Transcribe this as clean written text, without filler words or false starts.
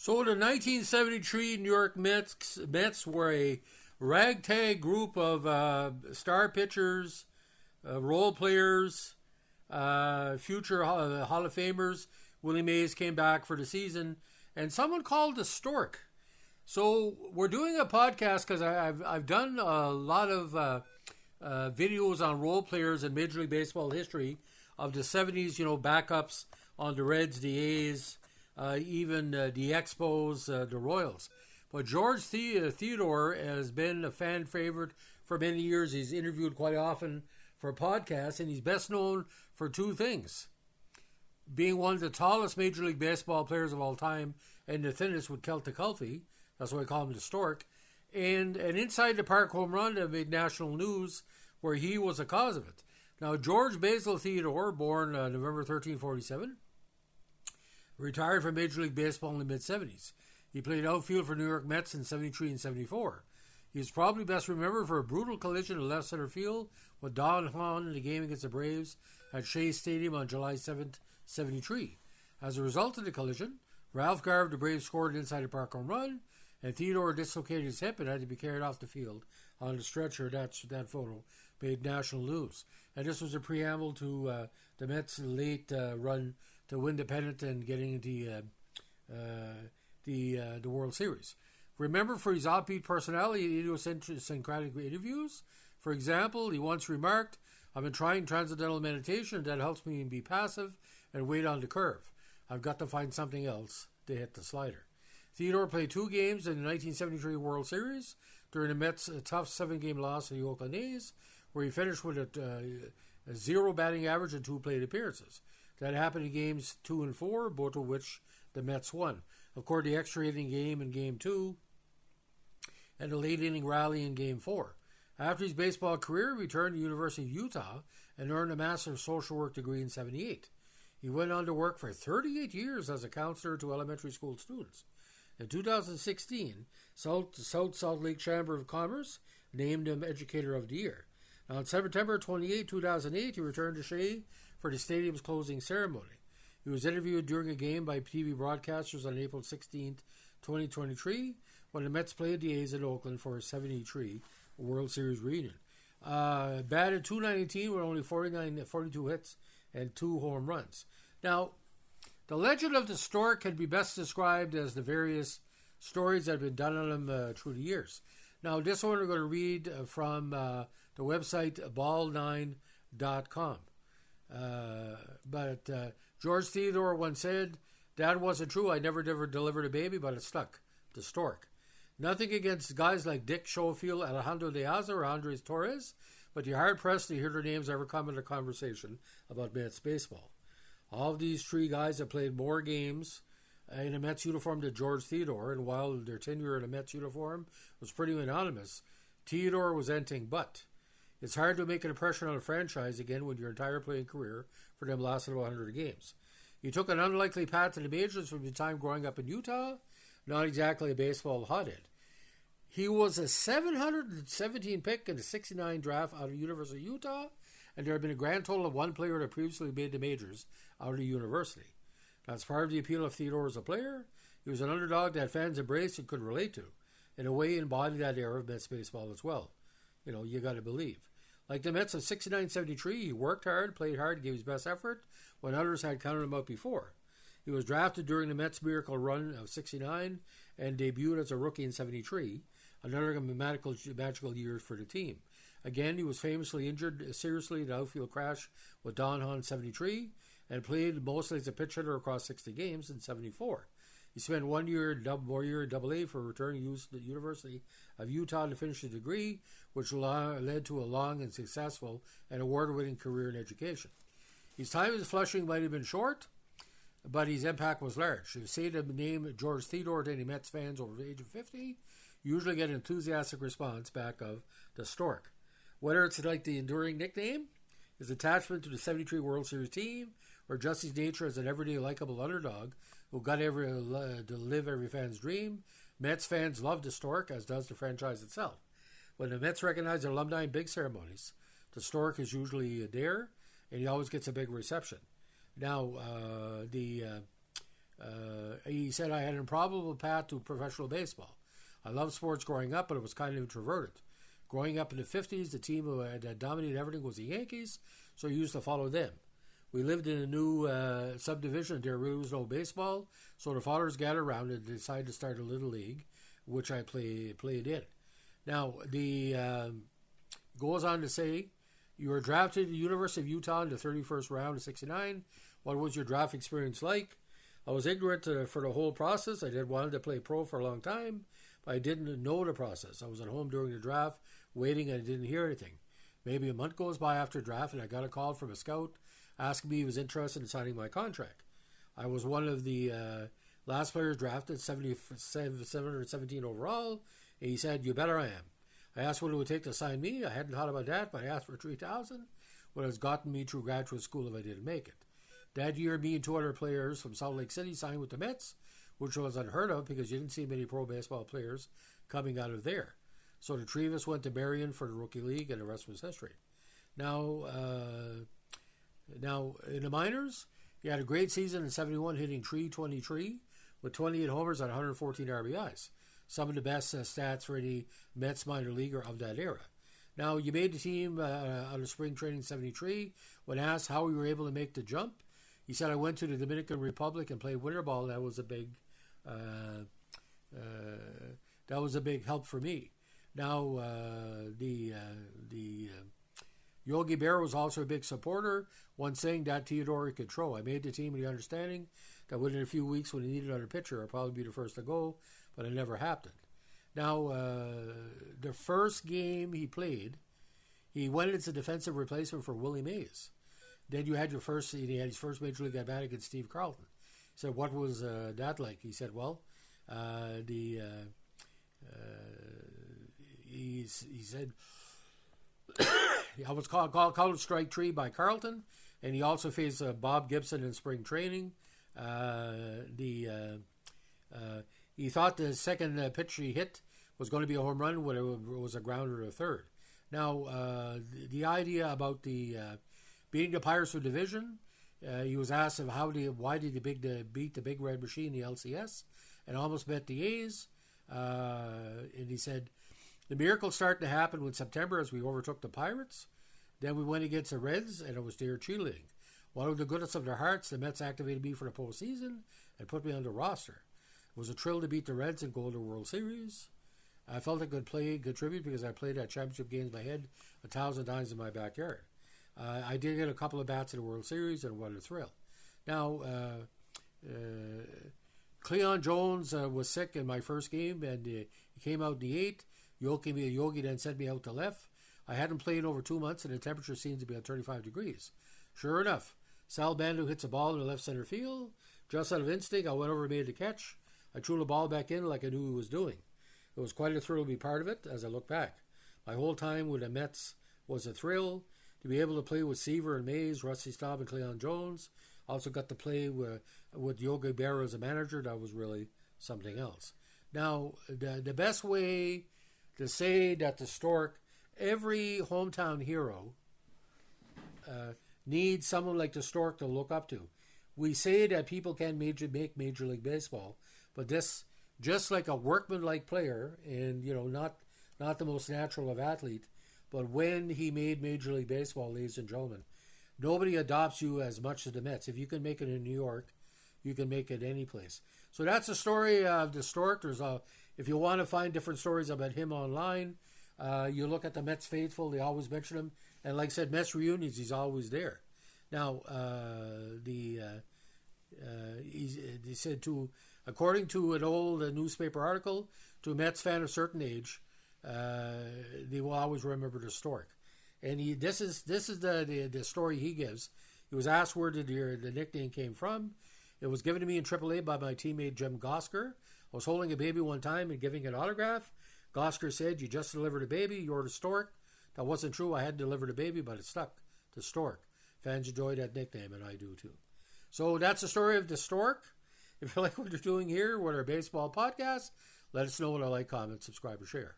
So the 1973 New York Mets were a ragtag group of star pitchers, role players, future Hall of Famers. Willie Mays came back for the season, and someone called the Stork. So we're doing a podcast because I've done a lot of videos on role players in Major League Baseball history of the 70s, backups on the Reds, the A's, even the Expos, the Royals. But George Theodore has been a fan favorite for many years. He's interviewed quite often for podcasts, and he's best known for two things. Being one of the tallest Major League Baseball players of all time and the thinnest with Celtic Culfie, that's why I call him the Stork, and an inside-the-park home run that made national news where he was the cause of it. Now, George Basil Theodore, born November 1347, retired from Major League Baseball in the mid-70s. He played outfield for New York Mets in 73 and 74. He is probably best remembered for a brutal collision in left center field with Don Hahn in the game against the Braves at Shea Stadium on July 7th, 73. As a result of the collision, Ralph Garv, the Braves, scored an inside-the-park home run, and Theodore dislocated his hip and had to be carried off the field on the stretcher. That photo made national news. And this was a preamble to the Mets' late run to win the pennant and getting the World Series. Remember for his offbeat personality and idiosyncratic interviews. For example, he once remarked, "I've been trying transcendental meditation that helps me be passive and wait on the curve. I've got to find something else to hit the slider." Theodore played 2 games in the 1973 World Series during the Mets' tough 7-game loss to the Oakland A's, where he finished with a 0 batting average and 2 plate appearances. That happened in games 2 and 4, both of which the Mets won. Of course, the extra inning game in Game 2 and the late inning rally in Game 4. After his baseball career, he returned to the University of Utah and earned a Master of Social Work degree in 78. He went on to work for 38 years as a counselor to elementary school students. In 2016, South Salt Lake Chamber of Commerce named him Educator of the Year. Now, on September 28, 2008, he returned to Shea for the stadium's closing ceremony. He was interviewed during a game by TV broadcasters on April 16, 2023, when the Mets played the A's in Oakland for a 73 World Series reunion. Batted .219 with only 42 hits and 2 home runs. Now, the legend of the Stork can be best described as the various stories that have been done on him through the years. Now, this one we're going to read from the website ball9.com. But George Theodore once said, "That wasn't true. I never delivered a baby, but it stuck." The Stork. Nothing against guys like Dick Schofield, Alejandro De Aza, or Andres Torres, but you're hard-pressed to hear their names ever come in a conversation about Mets baseball. All of these 3 guys have played more games in a Mets uniform than George Theodore, and while their tenure in a Mets uniform was pretty anonymous, Theodore was anything but. It's hard to make an impression on a franchise again when your entire playing career for them lasted about 100 games. He took an unlikely path to the majors from the time growing up in Utah, not exactly a baseball hothead. He was a 717 pick in the 69 draft out of the University of Utah, and there had been a grand total of 1 player that previously made the majors out of the university. That's part of the appeal of Theodore as a player. He was an underdog that fans embraced and could relate to. In a way, he embodied that era of Mets baseball as well. You got to believe. Like the Mets of 69-73, he worked hard, played hard, gave his best effort when others had counted him out before. He was drafted during the Mets' miracle run of 69 and debuted as a rookie in 73, another magical year for the team. Again, he was famously injured seriously in an outfield crash with Don Hahn in 73 and played mostly as a pinch hitter across 60 games in 74. He spent 1 year in AA for returning to the University of Utah to finish a degree, which led to a long and successful and award-winning career in education. His time in Flushing might have been short, but his impact was large. If you say the name George Theodore to any Mets fans over the age of 50, you usually get an enthusiastic response back of the Stork. Whether it's like the enduring nickname, his attachment to the 73 World Series team, or just his nature as an everyday likable underdog who got to live every fan's dream, Mets fans love the Stork, as does the franchise itself. When the Mets recognize their alumni in big ceremonies, the Stork is usually there, and he always gets a big reception. Now, the He said, I had an improbable path to professional baseball. I loved sports growing up, but it was kind of introverted. Growing up in the 50s, the team who had dominated everything was the Yankees, so I used to follow them. We lived in a new subdivision, and there really was no baseball, so the fathers gathered around and decided to start a little league, which I played in. Now, the goes on to say, you were drafted at the University of Utah in the 31st round of 69. What was your draft experience like? I was ignorant for the whole process. I wanted to play pro for a long time, but I didn't know the process. I was at home during the draft, waiting, and I didn't hear anything. Maybe a month goes by after draft, and I got a call from a scout asking me if he was interested in signing my contract. I was one of the last players drafted, 717 overall, and he said, you bet I am. I asked what it would take to sign me. I hadn't thought about that, but I asked for $3,000, what has gotten me through graduate school if I didn't make it. That year, me and 200 players from Salt Lake City signed with the Mets, which was unheard of because you didn't see many pro baseball players coming out of there. So the three of us went to Marion for the rookie league, and the rest was history. Now in the minors, he had a great season in 71, hitting .323 with 28 homers and 114 RBIs. Some of the best stats for any Mets minor leaguer of that era. Now, you made the team on the spring training 73. When asked how you were able to make the jump, he said, I went to the Dominican Republic and played winter ball. That was a big help for me. Now, Yogi Berra was also a big supporter, one saying that Theodore could throw. I made the team with the understanding that within a few weeks when he needed another pitcher, I'd probably be the first to go, but it never happened. Now, the first game he played, he went as a defensive replacement for Willie Mays. Then he had his first major league at bat against Steve Carlton. He said, what was that like? He said, well, he said, I was called strike three by Carlton, and he also faced Bob Gibson in spring training. He thought the second pitch he hit was going to be a home run when it was a grounder to third. Now, the idea about beating the Pirates for division, he was asked of why did he beat the Big Red Machine, the LCS, and almost bet the A's. And he said, the miracle started to happen in September as we overtook the Pirates. Then we went against the Reds, and it was their cheerleading. One of the goodness of their hearts, the Mets activated me for the postseason and put me on the roster. It was a thrill to beat the Reds and go to the World Series. I felt I could contribute because I played at championship games by head 1,000 times in my backyard. I did get a couple of bats in the World Series and what a thrill. Now, Cleon Jones was sick in my first game, and he came out in the 8th. Yogi then sent me out to left. I hadn't played in over 2 months, and the temperature seemed to be at 35 degrees. Sure enough, Sal Bando hits a ball in the left center field. Just out of instinct, I went over and made the catch. I threw the ball back in like I knew he was doing. It was quite a thrill to be part of it as I look back. My whole time with the Mets was a thrill. To be able to play with Seaver and Mays, Rusty Staub, and Cleon Jones. Also got to play with Yogi Berra as a manager. That was really something else. Now, the best way to say that the Stork, every hometown hero, needs someone like the Stork to look up to. We say that people can make Major League Baseball, but this, just like a workman-like player, and not the most natural of athlete, but when he made Major League Baseball, ladies and gentlemen, nobody adopts you as much as the Mets. If you can make it in New York, you can make it any place. So that's the story of the Stork. If you want to find different stories about him online, you look at the Mets faithful. They always mention him. And like I said, Mets reunions, he's always there. Now, he said according to an old newspaper article, to a Mets fan of a certain age, they will always remember the Stork. And this is the story he gives. He was asked where the nickname came from. It was given to me in AAA by my teammate Jim Gosker. I was holding a baby one time and giving an autograph. Gosker said, "You just delivered a baby. You're the Stork." That wasn't true. I hadn't delivered a baby, but it stuck. The Stork. Fans enjoy that nickname, and I do too. So that's the story of the Stork. If you like what you're doing here with our baseball podcast, let us know what I like, comment, subscribe, or share.